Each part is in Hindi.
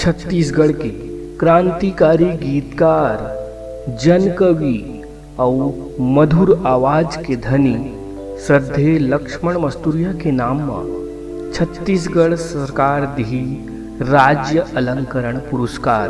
छत्तीसगढ़ के क्रांतिकारी गीतकार, जन कवि और मधुर आवाज के धनी श्रद्धेय लक्ष्मण मस्तूरिया के नाम में छत्तीसगढ़ सरकार दी राज्य अलंकरण पुरस्कार।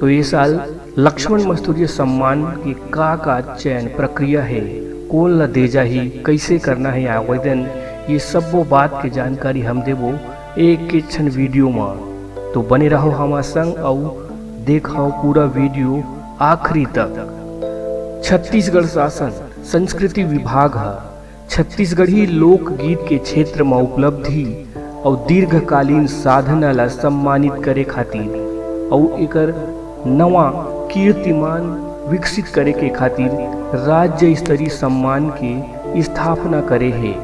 तो ये साल लक्ष्मण मस्तूरिया सम्मान की का चयन प्रक्रिया है, कौन ला दे जाही, कैसे करना है आवेदन, ये सब वो बात के जानकारी हम देवो एक के क्षण वीडियो में। तो बने रहो हमारे संग और देखो पूरा वीडियो आखिरी तक। छत्तीसगढ़ शासन संस्कृति विभाग है छत्तीसगढ़ी लोकगीत के क्षेत्र में उपलब्धि और दीर्घकालीन साधना ला सम्मानित करे खातिर और एकर नवा कीर्तिमान विकसित करे के खातिर राज्य स्तरीय सम्मान के स्थापना करे है।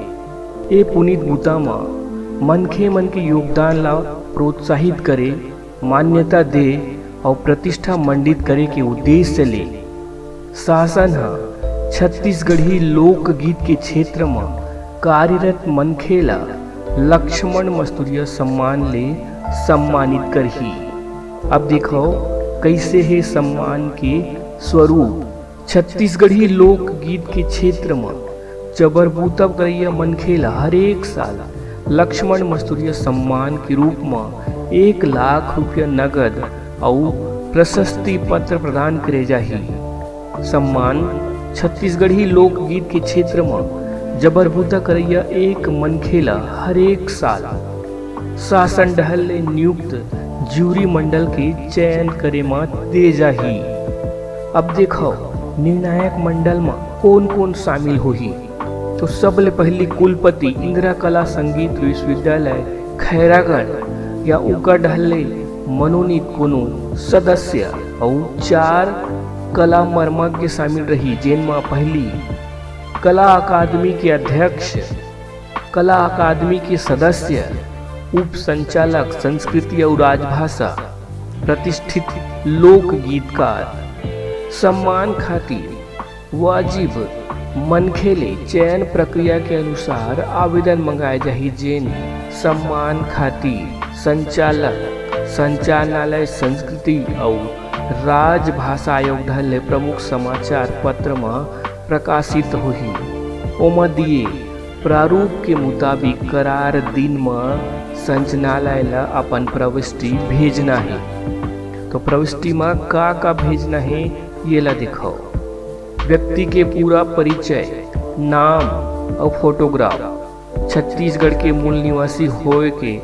ए पुनीत बूता में मनखे मन के योगदान ला प्रोत्साहित करे, मान्यता दे और प्रतिष्ठा मंडित करे के उद्देश्य ले शासन है छत्तीसगढ़ी लोकगीत के क्षेत्र में कार्यरत मनखे ला लक्ष्मण मस्तूरिया सम्मान ले सम्मानित करही। अब देखो कैसे है सम्मान के स्वरूप। छत्तीसगढ़ी लोकगीत के क्षेत्र में जबरबूता करैया मनखे ला हर एक साल लक्ष्मण मस्तूरिया सम्मान के रूप में 1 लाख रुपया नगद और प्रशस्ति पत्र प्रदान करे जाही। सम्मान छत्तीसगढ़ी लोकगीत के क्षेत्र में जबरबूता करैया एक मनखे ला हर एक साल शासन डहल ले नियुक्त ज्यूरी मंडल के चयन करे में दे जाही। अब देखो निर्णायक मंडल में कौन कौन शामिल होही। तो सबले पहली कुलपति इंदिरा कला संगीत विश्वविद्यालय खैरागढ़ या उका डहले मनोनीत कोनो सदस्य और 4 कला मर्मज्ञ शामिल रही, जिनमें पहली कला अकादमी के अध्यक्ष, कला अकादमी के सदस्य, उप संचालक संस्कृति और राजभाषा, प्रतिष्ठित लोक गीतकार। सम्मान खातिर वाजिब मनखेले चयन प्रक्रिया के अनुसार आवेदन मंगाए जाही, जेन सम्मान खातिर संचालक संचालनालय संस्कृति और राजभाषा आयोग धले प्रमुख समाचार पत्र में प्रकाशित होही। ओमा दिए प्रारूप के मुताबिक करार दिन में संचालनालय ला अपन प्रविष्टि भेजना है। तो प्रविष्टि में का भेजना है ये ला दिखाओ। व्यक्ति के पूरा परिचय, नाम और फोटोग्राफ, छत्तीसगढ़ के मूल निवासी होए के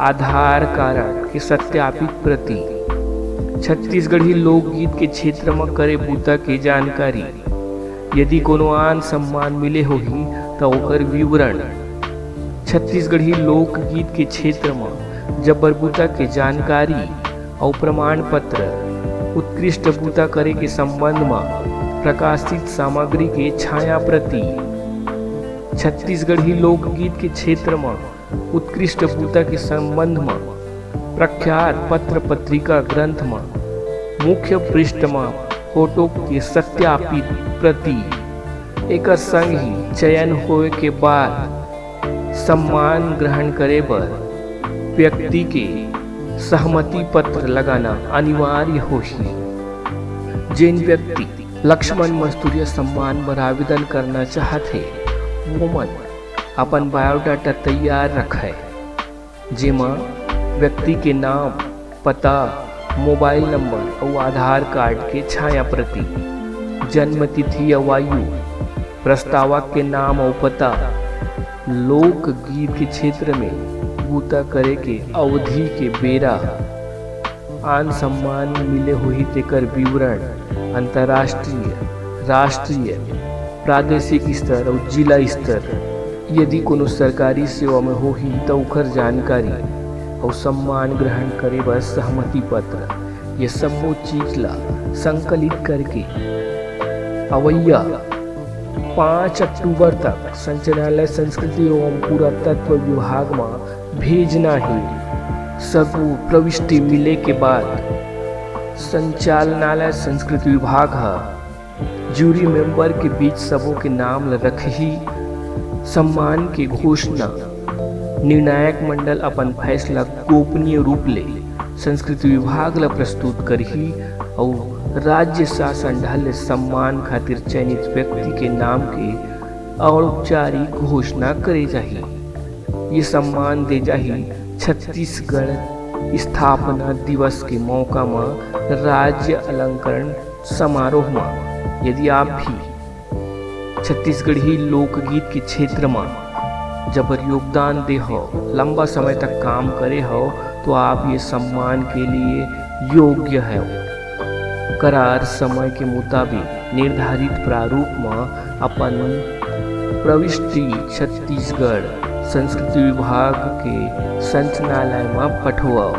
आधार कार्ड के सत्यापित प्रति, छत्तीसगढ़ी लोकगीत के क्षेत्र में करे बूता के जानकारी, यदि कोनो आन सम्मान मिले होही तो ओकर विवरण, छत्तीसगढ़ी लोकगीत के क्षेत्र में जबरबूता के जानकारी और प्रमाण पत्र, उत्कृष्ट बूता करे के संबंध में प्रकाशित सामग्री के छाया प्रति, छत्तीसगढ़ी लोकगीत के क्षेत्र में उत्कृष्ट बूता के संबंध में प्रख्यात पत्र पत्रिका ग्रंथ में मुख्य पृष्ठ में फोटो के सत्यापित प्रति। एक संग ही चयन होए के बाद सम्मान ग्रहण करे बर व्यक्ति के सहमति पत्र लगाना अनिवार्य होही। जिन व्यक्ति लक्ष्मण मस्तूरिया सम्मान बर आवेदन करना चाहते वो मन अपन बायोडाटा तैयार रखे, जेमा व्यक्ति के नाम, पता, मोबाइल नंबर और आधार कार्ड के छाया प्रति, जन्म तिथि या आयु, प्रस्तावक के नाम और पता, लोकगीत के क्षेत्र में बूता करे के अवधि के बेरा, आन सम्मान मिले हुई तेकर विवरण, अंतर्राष्ट्रीय, राष्ट्रीय, प्रादेशिक स्तर और जिला स्तर, यदि कोनो सरकारी सेवा में होही तो ओकर जानकारी और सम्मान ग्रहण करे बर सहमति पत्र, ये सब चीज ला संकलित करके अवैया 5 अक्टूबर तक संचालनालय संस्कृति एवं पुरातत्व विभाग में भेजना है। सब प्रविष्टि मिले के बाद संचालनालय संस्कृति विभाग जूरी मेंबर के बीच सबों के नाम रखही। सम्मान की घोषणा निर्णायक मंडल अपन फैसला गोपनीय रूप ले संस्कृति विभाग ला प्रस्तुत करही और राज्य शासन ढाल सम्मान खातिर चयनित व्यक्ति के नाम के औपचारिक घोषणा करे जाही। ये सम्मान दे जाही छत्तीसगढ़ स्थापना दिवस के मौका में राज्य अलंकरण समारोह में। यदि आप भी छत्तीसगढ़ी लोकगीत के क्षेत्र में जबर योगदान दे हो, लंबा समय तक काम करे हो, तो आप ये सम्मान के लिए योग्य है। करार समय के मुताबिक निर्धारित प्रारूप में अपन प्रविष्टि छत्तीसगढ़ संस्कृति विभाग के संचालनालय में पठवाओ।